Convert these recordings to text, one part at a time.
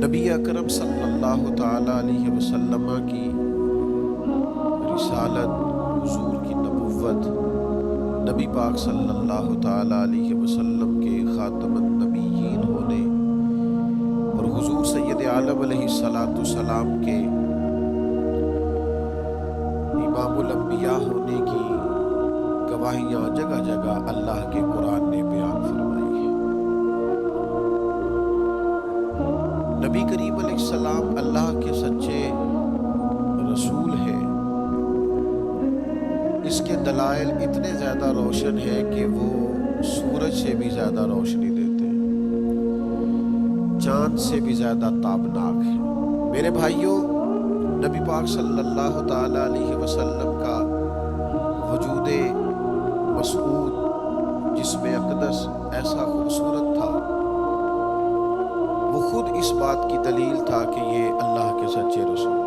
نبی اکرم صلی اللہ تعالی علیہ وسلم کی رسالت، حضور کی نبوت، نبی پاک صلی اللہ تعالی علیہ وسلم کے خاتم النبیین ہونے اور حضور سید عالم علیہ السلام کے امام الانبیاء ہونے کی گواہیاں جگہ جگہ اللہ کے قرآن نے بیان فرمائی ہیں۔ نبی کریم علیہ السلام اللہ کے سچے رسول ہیں، اس کے دلائل اتنے زیادہ روشن ہیں کہ وہ سورج سے بھی زیادہ روشنی دیتے ہیں، چاند سے بھی زیادہ تابناک ہیں۔ میرے بھائیوں، نبی پاک صلی اللہ تعالی علیہ وسلم کا وجود مسعود جسم اقدس ایسا خوبصورت تھا، وہ خود اس بات کی دلیل تھا کہ یہ اللہ کے سچے رسول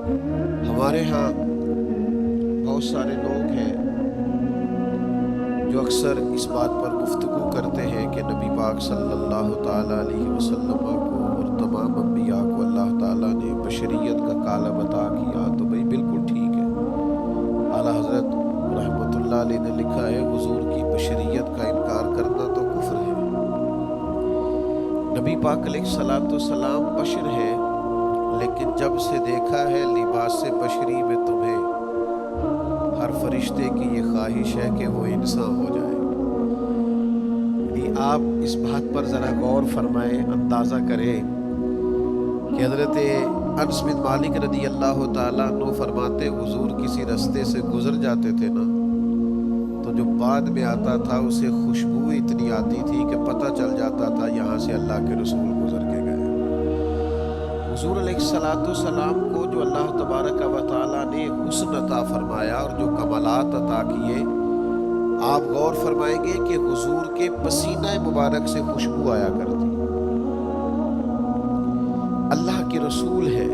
ہیں۔ ہمارے ہاں بہت سارے لوگ ہیں جو اکثر اس بات پر گفتگو کرتے ہیں کہ نبی پاک صلی اللہ تعالی علیہ وسلم کو اور تمام انبیاء کو اللہ تعالیٰ نے بشریت کا کالم عطا کیا، تو بھائی بالکل ٹھیک ہے۔ اعلیٰ حضرت رحمۃ اللہ علیہ نے لکھا ہے، حضور کی بشریت کا انکار کرنا تو کفر ہے۔ نبی پاک علیہ السلام بشر ہے، لیکن جب سے دیکھا ہے لباس بشری میں تمہیں، ہر فرشتے کی یہ خواہش ہے کہ وہ انسان ہو جائے۔ یعنی آپ اس بات پر ذرا غور فرمائیں، اندازہ کریں کہ حضرت انس بن مالک رضی اللہ تعالیٰ عنہ فرماتے، حضور کسی رستے سے گزر جاتے تھے نا، تو جو بعد میں آتا تھا اسے خوشبو اتنی آتی تھی کہ پتہ چل جاتا تھا یہاں سے اللہ کے رسول گزر کے گئے۔ حضور علیہ السلام کو جو اللہ تبارک و تعالیٰ نے حسن عطا فرمایا اور جو کمالات عطا کیے، آپ غور فرمائیں گے کہ حضور کے پسینہ مبارک سے خوشبو آیا کرتی۔ اللہ کے رسول ہے،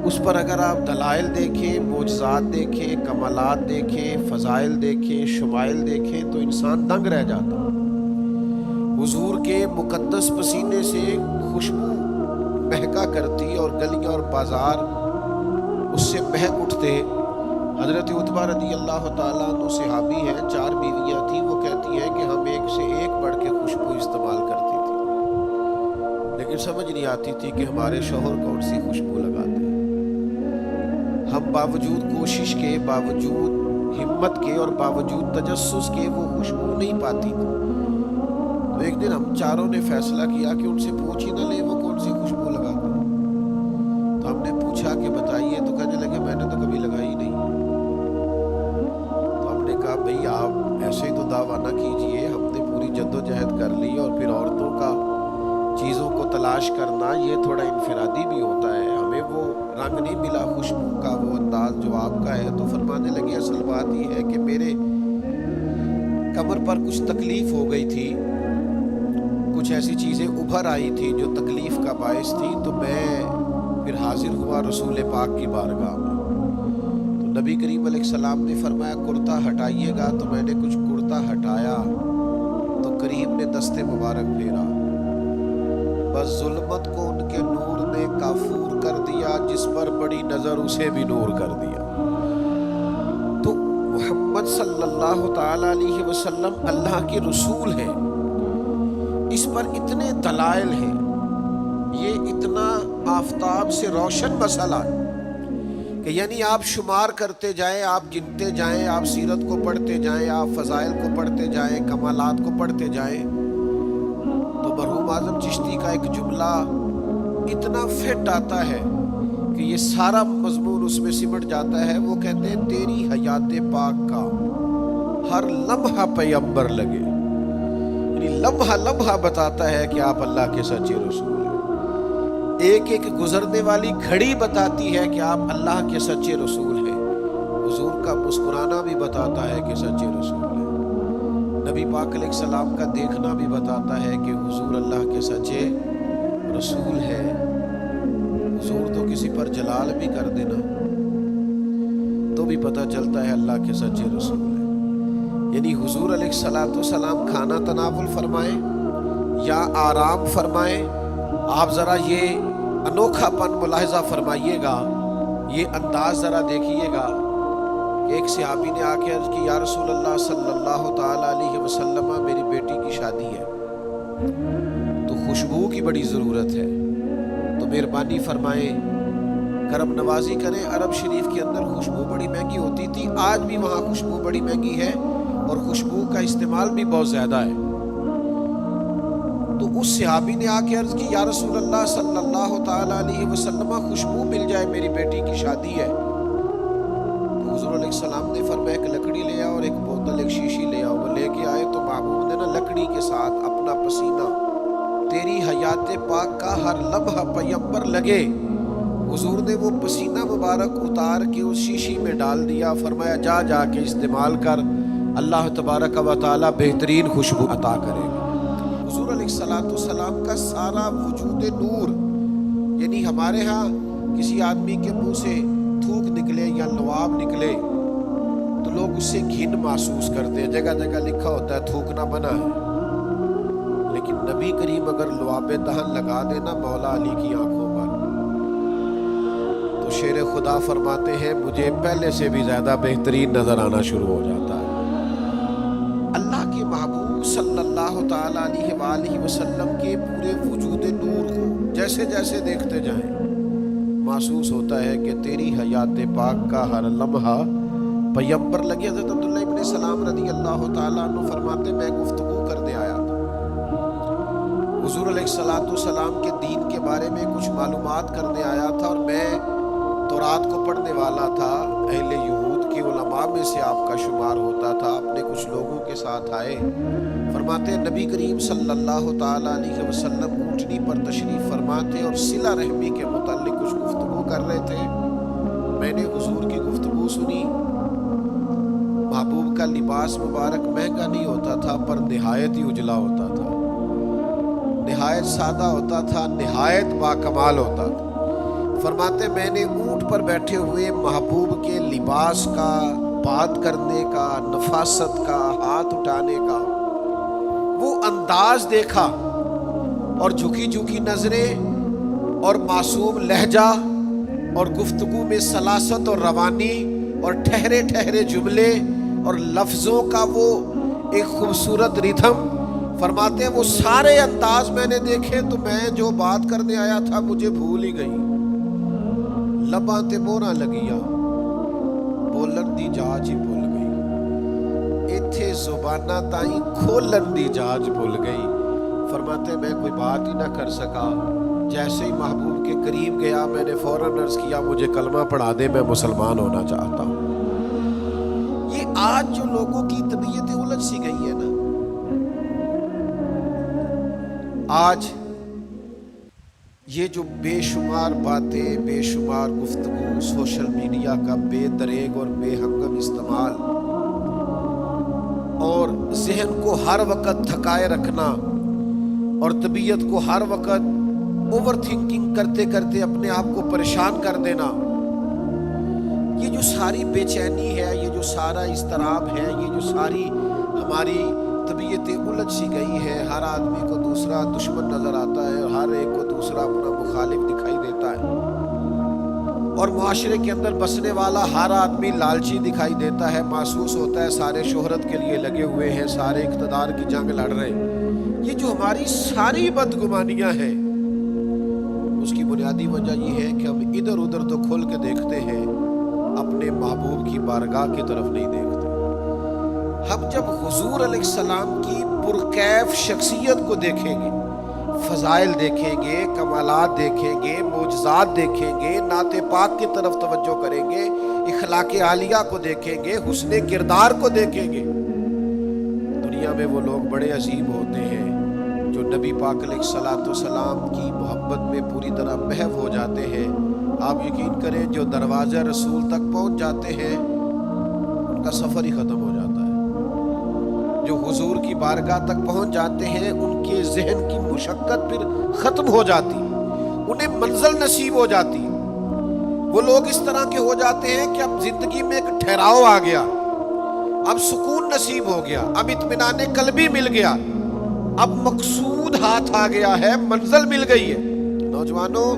اس پر اگر آپ دلائل دیکھیں، معجزات دیکھیں، کمالات دیکھیں، فضائل دیکھیں، شمائل دیکھیں، تو انسان دنگ رہ جاتا۔ حضور کے مقدس پسینے سے خوشبو مہکا کرتی اور گلیاں اور بازار اس سے مہک اٹھتے۔ حضرت عتبہ رضی اللہ تعالیٰ عنہ صحابی ہیں، 4 بیویاں تھیں، وہ کہتی ہیں کہ ہم ایک سے ایک بڑھ کے خوشبو استعمال کرتی تھی، لیکن سمجھ نہیں آتی تھی کہ ہمارے شوہر کون سی خوشبو لگاتے ہیں۔ ہم باوجود کوشش کے، باوجود ہمت کے اور باوجود تجسس کے وہ خوشبو نہیں پاتی تھی۔ تو ایک دن ہم چاروں نے فیصلہ کیا کہ ان سے پوچھ ہی نہ لیں وہ کون سی خوشبو لگاتے ہیں۔ تو ہم نے پوچھا کہ بتائیے، تو کہنے لگے میں نے تو کبھی لگائی نہیں۔ تو ہم نے کہا بھئی آپ ایسے ہی تو دعویٰ نہ کیجئے، ہم نے پوری جدوجہد کر لی، اور پھر عورتوں کا چیزوں کو تلاش کرنا یہ تھوڑا انفرادی بھی ہوتا ہے، ہمیں وہ رنگ نہیں ملا خوشبو کا، وہ انداز جو آپ کا ہے۔ تو فرمانے لگے اصل بات یہ ہے کہ میرے کمر پر کچھ تکلیف ہو گئی تھی، کچھ ایسی چیزیں ابھر آئی تھی جو تکلیف کا باعث تھی، تو میں پھر حاضر ہوا رسول پاک کی بارگاہ میں۔ تو نبی کریم علیہ السلام نے فرمایا کرتا ہٹائیے گا، تو میں نے کچھ کرتا ہٹایا تو کریم نے دست مبارک پھیرا، بس ظلمت کو ان کے نور نے کافور کر دیا، جس پر بڑی نظر اسے بھی نور کر دیا۔ تو محمد صلی اللہ تعالی علیہ وسلم اللہ کے رسول ہیں، اس پر اتنے دلائل ہیں، یہ اتنا آفتاب سے روشن مسئلہ ہے کہ یعنی آپ شمار کرتے جائیں، آپ گنتے جائیں، آپ سیرت کو پڑھتے جائیں، آپ فضائل کو پڑھتے جائیں، کمالات کو پڑھتے جائیں، تو مرحوم اعظم چشتی کا ایک جملہ اتنا فٹ آتا ہے کہ یہ سارا مضمون اس میں سمٹ جاتا ہے۔ وہ کہتے ہیں تیری حیات پاک کا ہر لمحہ پیغمبر لگے، یعنی لمحہ لمحہ بتاتا ہے کہ آپ اللہ کے سچے رسول ہیں۔ ایک ایک گزرنے والی گھڑی بتاتی ہے کہ آپ اللہ کے سچے رسول ہیں۔ حضور کا مسکرانا بھی بتاتا ہے کہ سچے رسول ہیں۔ نبی پاک علیہ السلام کا دیکھنا بھی بتاتا ہے کہ حضور اللہ کے سچے رسول ہے۔ حضور تو کسی پر جلال بھی کر دینا تو بھی پتہ چلتا ہے اللہ کے سچے رسول ہیں۔ یعنی حضور علیہ السلام کھانا تناول فرمائیں یا آرام فرمائیں. آپ ذرا یہ انوکھا پن ملاحظہ فرمائیے گا، یہ انداز ذرا دیکھیے گا کہ ایک صحابی نے آ کے عرض کی یا رسول اللہ صلی اللہ تعالی علیہ وسلم میری بیٹی کی شادی ہے تو خوشبو کی بڑی ضرورت ہے، تو مہربانی فرمائیں کرم نوازی کریں. عرب شریف کے اندر خوشبو بڑی مہنگی ہوتی تھی، آج بھی وہاں خوشبو بڑی مہنگی ہے اور خوشبو کا استعمال بھی بہت زیادہ ہے. تو اس صحابی نے آ کے عرض کی یا رسول اللہ صلی اللہ تعالی علیہ وسلم خوشبو مل جائے میری بیٹی کی شادی ہے. تو حضور علیہ السلام نے فرمایا ایک لکڑی لے آؤ اور ایک بوتل ایک شیشی لے آؤ. وہ لے کے آئے تو محبوب نے نا لکڑی کے ساتھ اپنا پسینہ تیری حیات پاک کا ہر لمحہ پیمبر لگے، حضور نے وہ پسینہ مبارک اتار کے اس شیشی میں ڈال دیا. فرمایا جا جا کے استعمال کر، اللہ تبارک و تعالی بہترین خوشبو عطا کرے گا. حضور علیہ السلام کا سارا وجود نور، یعنی ہمارے ہاں کسی آدمی کے منہ سے تھوک نکلے یا لعاب نکلے تو لوگ اس سے گھن محسوس کرتے ہیں، جگہ جگہ لکھا ہوتا ہے تھوکنا منع ہے. لیکن نبی کریم اگر لعاب دہن لگا دینا مولا علی کی آنکھوں پر تو شیر خدا فرماتے ہیں مجھے پہلے سے بھی زیادہ بہترین نظر آنا شروع ہو جاتا ہے. اللہ کے محبوب صلی اللہ تعالی علیہ وآلہ وسلم کے پورے وجود نور کو جیسے جیسے دیکھتے جائیں محسوس ہوتا ہے کہ تیری حیات پاک کا ہر لمحہ پیمبر لگے. حضرت عبداللہ ابن سلام رضی اللہ تعالیٰ عنہ فرماتے میں گفتگو کرنے آیا تھا، حضور علیہ السلام کے دین کے بارے میں کچھ معلومات کرنے آیا تھا اور میں تورات کو پڑھنے والا تھا. اہل یہود کے علماء میں سے آپ کا شمار ہوتا تھا. اپنے کچھ لوگوں کے ساتھ آئے، فرماتے ہیں نبی کریم صلی اللہ تعالی علیہ وسلم اونٹنی پر تشریف فرماتے اور صلہ رحمی کے متعلق کچھ گفتگو کر رہے تھے. میں نے حضور کی گفتگو سنی. محبوب کا لباس مبارک مہنگا نہیں ہوتا تھا پر نہایت ہی اجلا ہوتا تھا، نہایت سادہ ہوتا تھا، نہایت باکمال ہوتا تھا. فرماتے میں نے اونٹ پر بیٹھے ہوئے محبوب کے لباس کا، بات کرنے کا، نفاست کا، ہاتھ اٹھانے کا وہ انداز دیکھا اور جھکی جھکی نظریں اور معصوم لہجہ اور گفتگو میں سلاست اور روانی اور ٹھہرے ٹھہرے جملے اور لفظوں کا وہ ایک خوبصورت ریتھم. فرماتے ہیں وہ سارے انداز میں نے دیکھے تو میں جو بات کرنے آیا تھا مجھے بھول ہی گئی. لباں تے موراں لگیا بولن دی جاج ہی بھول گئی، ایتھے زباناں تائیں کھولن دی جاج بھول گئی. فرماتے میں کوئی بات ہی نہ کر سکا. جیسے ہی محبوب کے قریب گیا میں نے فوراً عرض کیا مجھے کلمہ پڑھا دے، میں مسلمان ہونا چاہتا ہوں. یہ آج جو لوگوں کی طبیعتیں الجھ سی گئی ہیں نا، آج یہ جو بے شمار باتیں، بے شمار گفتگو، سوشل میڈیا کا بے دریغ اور بے ہنگم استعمال اور ذہن کو ہر وقت تھکائے رکھنا اور طبیعت کو ہر وقت اوور تھنکنگ کرتے کرتے اپنے آپ کو پریشان کر دینا، یہ جو ساری بے چینی ہے، یہ جو سارا اضطراب ہے، یہ جو ساری ہماری طبیعتیں الجھ سی گئی ہے. ہر آدمی کو دوسرا دشمن نظر آتا ہے اور ہر ایک کو دوسرا اپنا مخالف دکھائی دیتا ہے اور معاشرے کے اندر بسنے والا ہر آدمی لالچی دکھائی دیتا ہے. محسوس ہوتا ہے سارے شہرت کے لیے لگے ہوئے ہیں، سارے اقتدار کی جنگ لڑ رہے ہیں. یہ جو ہماری ساری بدگمانیاں ہیں اس کی بنیادی وجہ یہ ہے کہ ہم ادھر ادھر تو کھل کے دیکھتے ہیں، اپنے محبوب کی بارگاہ کی طرف نہیں دیکھتے. ہم جب حضور علیہ السلام کی پرکیف شخصیت کو دیکھیں گے، فضائل دیکھیں گے، کمالات دیکھیں گے، معجزات دیکھیں گے، نعت پاک کی طرف توجہ کریں گے، اخلاق عالیہ کو دیکھیں گے، حسن کردار کو دیکھیں گے. دنیا میں وہ لوگ بڑے عظیم ہوتے ہیں جو نبی پاک علیہ السلام کی محبت میں پوری طرح محو ہو جاتے ہیں. آپ یقین کریں جو دروازہ رسول تک پہنچ جاتے ہیں ان کا سفر ہی ختم ہو جاتا ہے. جو حضور کی بارگاہ تک پہنچ جاتے ہیں ان کے ذہن کی مشقت پھر ختم ہو جاتی، انہیں منزل نصیب ہو جاتی. وہ لوگ اس طرح کے ہو جاتے ہیں کہ اب زندگی میں ایک ٹھہراؤ آ گیا، اب سکون نصیب ہو گیا، اب اطمینان قلبی مل گیا، اب مقصود ہاتھ آ گیا ہے، منزل مل گئی ہے۔ نوجوانوں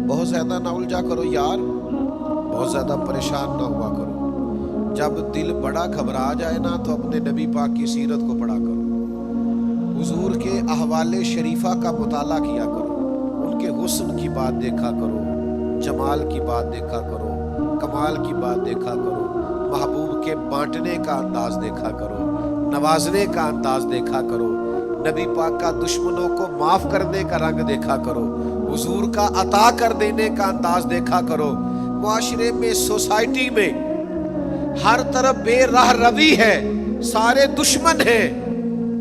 بہت زیادہ نہ الجھا کرو یار، بہت زیادہ پریشان نہ ہوا کرو۔ جب دل بڑا گھبرا جائے نا تو اپنے نبی پاک کی سیرت کو پڑھا کرو، حضور کے احوال شریفہ کا مطالعہ کیا کرو، ان کے حسن کی بات دیکھا کرو، جمال کی بات دیکھا کرو، کمال کی بات دیکھا کرو، محبوب کے بانٹنے کا انداز دیکھا کرو، نوازنے کا انداز دیکھا کرو، نبی پاک کا دشمنوں کو معاف کرنے کا رنگ دیکھا کرو، حضور کا عطا کر دینے کا انداز دیکھا کرو۔ معاشرے میں، سوسائٹی میں ہر طرف بے راہ روی ہے، سارے دشمن ہیں،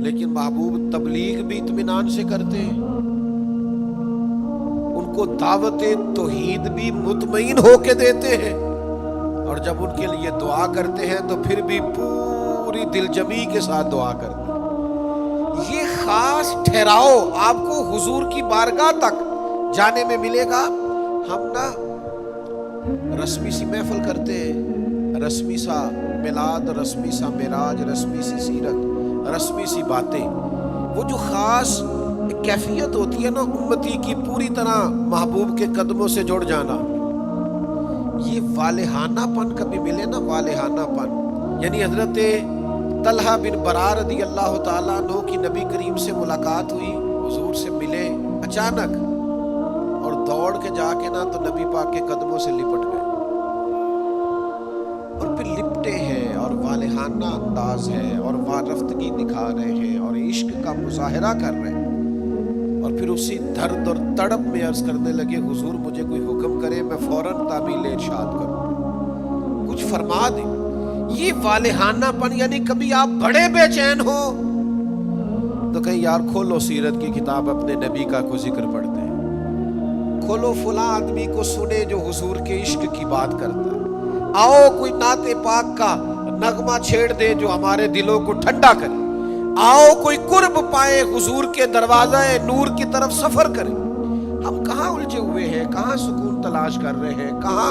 لیکن محبوب تبلیغ بھی اطمینان سے کرتے ہیں، ان کو دعوت توحید بھی مطمئن ہو کے دیتے ہیں، اور جب ان کے لیے دعا کرتے ہیں تو پھر بھی پوری دل جمی کے ساتھ دعا کرتے ہیں۔ یہ خاص ٹھہراؤ آپ کو حضور کی بارگاہ تک جانے میں ملے گا۔ ہم نا رسمی سی محفل کرتے ہیں، رسمی سا میلاد، رسمی سا معراج، رسمی سی سیرت، رسمی سی باتیں، وہ جو خاص کیفیت ہوتی ہے نا امتی کی پوری طرح محبوب کے قدموں سے جڑ جانا، یہ والہانہ پن کبھی ملے نا، والہانہ پن، یعنی حضرت طلحہ بن برار رضی اللہ تعالیٰ عنہ کی نبی کریم سے ملاقات ہوئی، حضور سے ملے اچانک، اور دوڑ کے جا کے نا تو نبی پاک کے قدموں سے لپٹ گئے، اور پھر لپٹے ہیں اور والہانہ انداز ہے اور وارفتگی دکھا رہے ہیں اور عشق کا مظاہرہ کر رہے ہیں، اور پھر اسی درد اور تڑپ میں عرض کرنے لگے حضور مجھے کوئی حکم کرے میں فوراً تعمیل ارشاد کروں، کچھ فرما دیں۔ یہ والہانہ پن، یعنی کبھی آپ بڑے بے چین ہو تو کہیں یار کھولو سیرت کی کتاب، اپنے نبی کا کوئی ذکر پڑھتے ہیں، کھولو فلاں آدمی کو سنے جو حضور کے عشق کی بات کرتا ہے، آؤ کوئی نعت پاک کا نغمہ چھیڑ دے جو ہمارے دلوں کو ٹھنڈا کرے، آؤ کوئی قرب پائے حضور کے دروازہ نور کی طرف سفر کرے۔ ہم کہاں الجھے ہوئے ہیں، کہاں سکون تلاش کر رہے ہیں، کہاں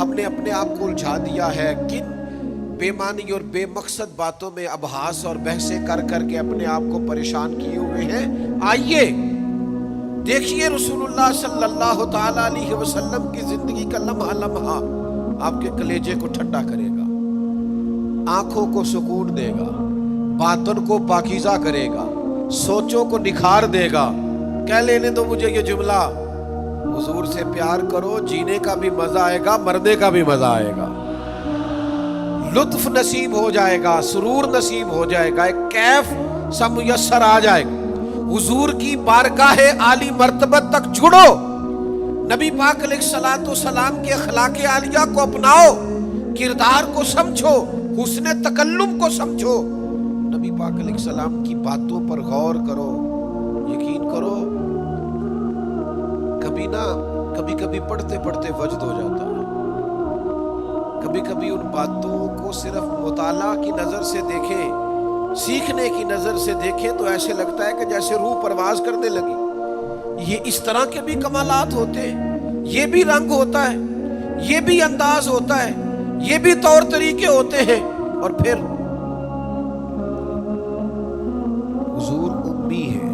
ہم نے اپنے آپ کو الجھا دیا ہے، کن بے معنی اور بے مقصد باتوں میں ابحاث اور بحثیں کر کر کے اپنے آپ کو پریشان کیے ہوئے ہیں۔ آئیے دیکھیے رسول اللہ صلی اللہ تعالی علیہ وسلم کی زندگی کا لمحہ لمحہ آپ کے کلیجے کو ٹھنڈا کرے گا، آنکھوں کو سکون دے گا، باطن کو پاکیزہ کرے گا، سوچوں کو نکھار دے گا۔ کہہ لینے دو مجھے یہ جملہ، حضور سے پیار کرو، جینے کا بھی مزہ آئے گا، مرنے کا بھی مزہ آئے گا، لطف نصیب ہو جائے گا، سرور نصیب ہو جائے گا، ایک کیف سا میسر آ جائے گا۔ حضور کی بارگاہ عالی مرتبت تک جڑو، نبی پاک علیہ الصلوۃ والسلام کے اخلاق عالیہ کو اپناؤ، کردار کو سمجھو، حسن تکلم کو سمجھو، نبی پاک علیہ السلام کی باتوں پر غور کرو۔ یقین کرو کبھی پڑھتے پڑھتے وجد ہو جاتا ہے، کبھی ان باتوں کو صرف مطالعہ کی نظر سے دیکھیں، سیکھنے کی نظر سے دیکھیں تو ایسے لگتا ہے کہ جیسے روح پرواز کرنے لگی۔ یہ اس طرح کے بھی کمالات ہوتے ہیں، یہ بھی رنگ ہوتا ہے، یہ بھی انداز ہوتا ہے، یہ بھی طور طریقے ہوتے ہیں۔ اور پھر حضور امی ہے،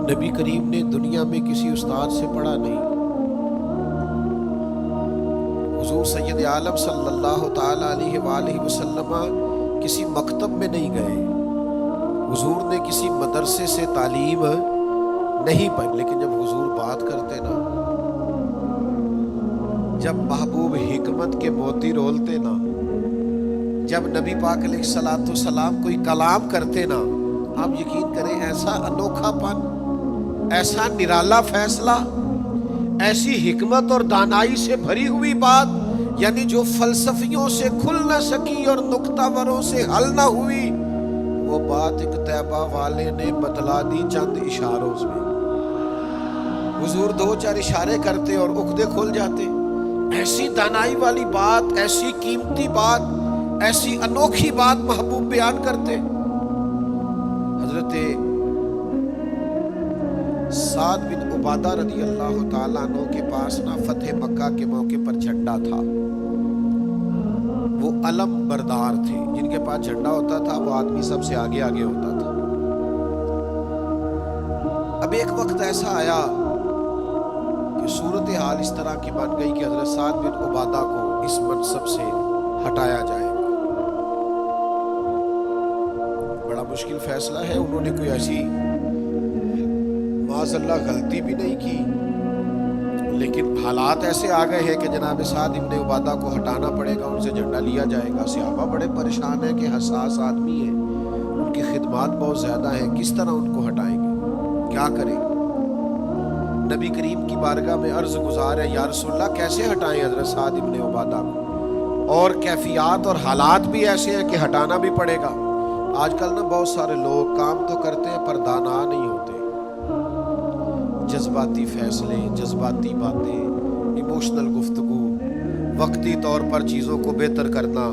نبی کریم نے دنیا میں کسی استاد سے پڑھا نہیں، حضور سید عالم صلی اللہ تعالی علیہ وآلہ وسلم کسی مکتب میں نہیں گئے، حضور نے کسی مدرسے سے تعلیم نہیں پائی، لیکن جب حضور بات کرتے نا، جب محبوب حکمت کے موتی رولتے نا، جب نبی پاک علیہ الصلوۃ والسلام کوئی کلام کرتے نا، آپ یقین کریں ایسا انوکھا پن، ایسا نرالا فیصلہ، ایسی حکمت اور دانائی سے بھری ہوئی بات، یعنی جو فلسفیوں سے کھل نہ سکی اور نکتہ وروں سے حل نہ ہوئی، وہ بات ایک طیبہ والے نے بتلا دی چند اشاروں میں۔ حضور دو چار اشارے کرتے اور عقدے کھل جاتے۔ ایسی دانائی والی بات، ایسی قیمتی بات، ایسی انوکھی بات محبوب بیان کرتے۔ حضرت سعد بن عبادہ رضی اللہ تعالیٰ عنہ کے پاس نا فتح مکہ کے موقع پر جھنڈا تھا، وہ علم بردار تھے، جن کے پاس جھنڈا ہوتا تھا وہ آدمی سب سے آگے آگے ہوتا تھا۔ اب ایک وقت ایسا آیا کہ صورتحال اس طرح کی بن گئی کہ حضرت سعد بن عبادہ کو اس منصب سے ہٹایا جائے گا۔ بڑا مشکل فیصلہ ہے، انہوں نے کوئی ایسی معاذ اللہ غلطی بھی نہیں کی، لیکن حالات ایسے آ گئے ہیں کہ جناب سعد بن عبادہ کو ہٹانا پڑے گا، ان سے جھنڈا لیا جائے گا۔ صحابہ بڑے پریشان ہیں کہ حساس آدمی ہیں، ان کی خدمات بہت زیادہ ہیں، کس طرح ان کو ہٹائیں گے، کیا کریں؟ نبی کریم کی بارگاہ میں عرض گزار ہے، یا رسول اللہ کیسے ہٹائیں حضرت سعد بن عبادہ کو؟ اور کیفیات اور حالات بھی ایسے ہیں کہ ہٹانا بھی پڑے گا۔ آج کل نا بہت سارے لوگ کام تو کرتے ہیں پر دانا نہیں ہوتے، جذباتی فیصلے، جذباتی باتیں، ایموشنل گفتگو، وقتی طور پر چیزوں کو بہتر کرنا،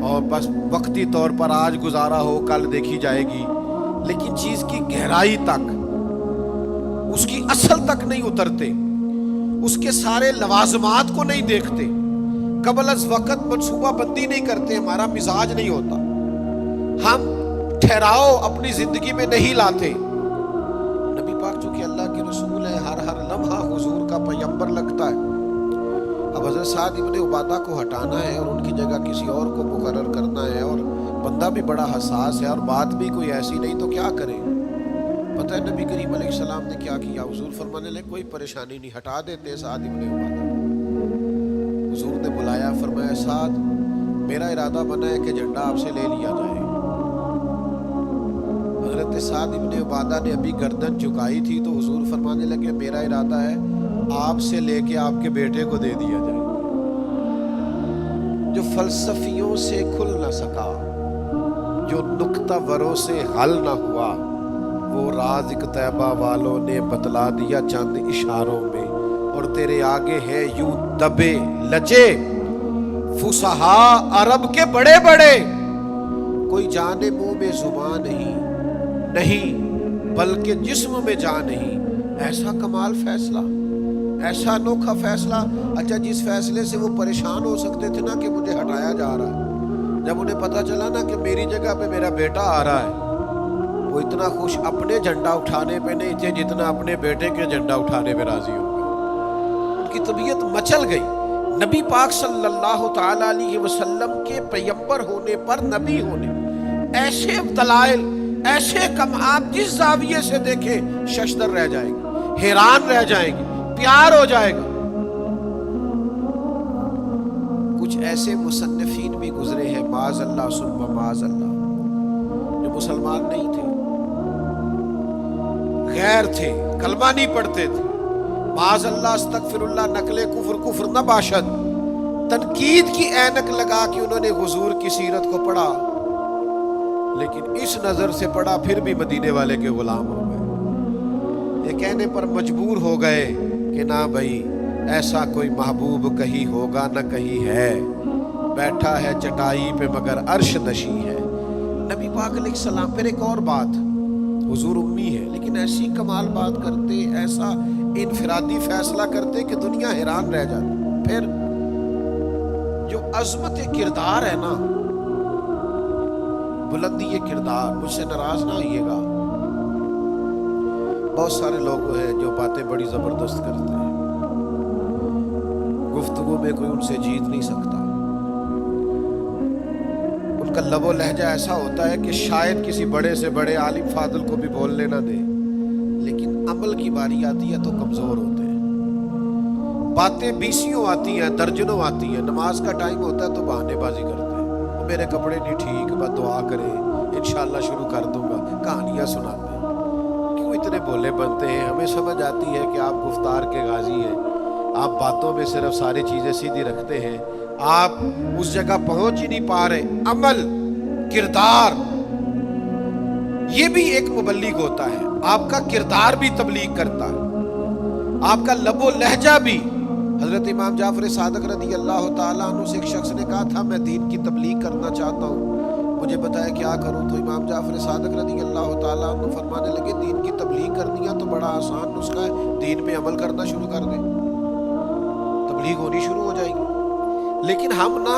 اور بس وقتی طور پر آج گزارا ہو کل دیکھی جائے گی، لیکن چیز کی گہرائی تک، اس کی اصل تک نہیں اترتے، اس کے سارے لوازمات کو نہیں دیکھتے، قبل از وقت منصوبہ بندی نہیں کرتے، ہمارا مزاج نہیں ہوتا، ہم ٹھہراؤ اپنی زندگی میں نہیں لاتے۔ نبی پاک چونکہ اللہ کے رسول ہے، ہر لمحہ حضور کا پیغمبر لگتا ہے۔ اب حضرت سعد بن عبادہ کو ہٹانا ہے اور ان کی جگہ کسی اور کو مقرر کرنا ہے، اور بندہ بھی بڑا حساس ہے اور بات بھی کوئی ایسی نہیں، تو کیا کریں؟ پتہ ہے نبی کریم علیہ السلام نے کیا کیا؟ حضور فرمانے لگے کوئی پریشانی نہیں، ہٹا دیتے سعد بن عبادہ۔ حضور نے بلایا، فرمایا سعد میرا ارادہ بنا ہے کہ جھنڈا آپ سے لے لیا جائے۔ حضرت سعد بن عبادہ نے ابھی گردن جھکائی تھی تو حضور فرمانے لگے میرا ارادہ ہے آپ سے لے کے آپ کے بیٹے کو دے دیا جائے۔ جو فلسفیوں سے کھل نہ سکا، جو نکتہ وروں سے حل نہ ہوا، وہ راز ایک طیبہ والوں نے بتلا دیا چند اشاروں میں، اور تیرے آگے ہے یوں دبے لچے فصحا عرب کے بڑے بڑے، کوئی جانے منہ میں زبان نہیں بلکہ جسم میں جان نہیں۔ ایسا کمال فیصلہ، ایسا انوکھا فیصلہ۔ اچھا جس فیصلے سے وہ پریشان ہو سکتے تھے نا کہ مجھے ہٹایا جا رہا ہے، جب انہیں پتا چلا نا کہ میری جگہ پہ میرا بیٹا آ رہا ہے، وہ اتنا خوش اپنے جھنڈا اٹھانے پہ نہیں تھے جتنا اپنے بیٹے کے جھنڈا اٹھانے پہ راضی ہو گئے۔ ان کی طبیعت مچل گئی۔ نبی پاک صلی اللہ تعالی علیہ وسلم کے پیغمبر ہونے پر، نبی ہونے، ایسے دلائل، ایسے کمال جس زاویے سے دیکھیں ششدر رہ جائے گی، حیران رہ جائیں گی، پیار ہو جائے گا۔ کچھ ایسے مصنفین بھی گزرے ہیں معاذ اللہ ثم معاذ اللہ، جو مسلمان نہیں تھے، غیر تھے، کلمہ نہیں پڑھتے تھے، معاذ اللہ استغفر اللہ، نقل کفر نہ باشد، تنقید کی اینک لگا کے انہوں نے حضور کی سیرت کو پڑھا، لیکن اس نظر سے پڑھا پھر بھی مدینے والے کے غلام ہو گئے۔ یہ کہنے پر مجبور ہو گئے کہ نہ بھائی ایسا کوئی محبوب کہیں ہوگا نہ کہیں ہے، بیٹھا ہے چٹائی پہ مگر عرش نشی ہے۔ نبی پاک علیہ السلام۔ پھر ایک اور بات، حضور امی ہے لیکن ایسی کمال بات کرتے، ایسا انفرادی فیصلہ کرتے کہ دنیا حیران رہ جاتی۔ پھر جو عظمت کردار ہے نا، بلندی کردار، مجھ سے ناراض نہ ہوئیے گا، بہت سارے لوگ ہیں جو باتیں بڑی زبردست کرتے ہیں، گفتگو میں کوئی ان سے جیت نہیں سکتا، ان کا لب و لہجہ ایسا ہوتا ہے کہ شاید کسی بڑے سے بڑے عالم فاضل کو بھی بولنے نہ دے، لیکن عمل کی باری آتی ہے تو کمزور ہوتے ہیں، باتیں بیسیوں آتی ہیں، درجنوں آتی ہیں، نماز کا ٹائم ہوتا ہے تو بہانے بازی کرتے ہیں، میرے کپڑے نہیں ٹھیک، بس دعا کریں انشاءاللہ شروع کر دوں گا، کہانیاں سناتے ہیں۔ کیوں اتنے بولے بنتے ہیں؟ ہمیں سمجھ آتی ہے کہ آپ گفتار کے غازی ہیں، آپ باتوں میں صرف ساری چیزیں سیدھی رکھتے ہیں، آپ اس جگہ پہنچ ہی نہیں پا رہے۔ عمل، کردار، یہ بھی ایک مبلغ ہوتا ہے، آپ کا کردار بھی تبلیغ کرتا ہے، آپ کا لب و لہجہ بھی۔ حضرت امام جعفر صادق رضی اللہ تعالیٰ عنہ سے ایک شخص نے کہا تھا میں دین کی تبلیغ کرنا چاہتا ہوں، مجھے بتایا کیا کروں؟ تو امام جعفر صادق رضی اللہ تعالیٰ عنہ فرمانے لگے دین کی تبلیغ کرنی ہے تو بڑا آسان نسخہ ہے، دین میں عمل کرنا شروع کر دیں، تبلیغ ہونی شروع ہو جائے گی۔ لیکن ہم نا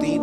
3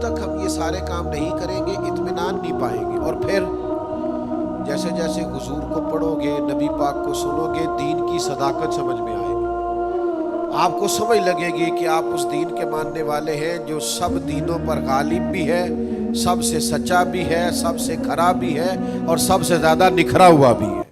تک ہم یہ سارے کام نہیں کریں گے اطمینان نہیں پائیں گے. اور پھر جیسے جیسے حضور کو پڑھو گے، نبی پاک کو سنو گے، دین کی صداقت سمجھ میں آئے گی. آپ کو سمجھ لگے گی کہ آپ اس دین کے ماننے والے ہیں جو سب دینوں پر غالب بھی ہے، سب سے سچا بھی ہے، سب سے کھرا بھی ہے، اور سب سے زیادہ نکھرا ہوا بھی ہے.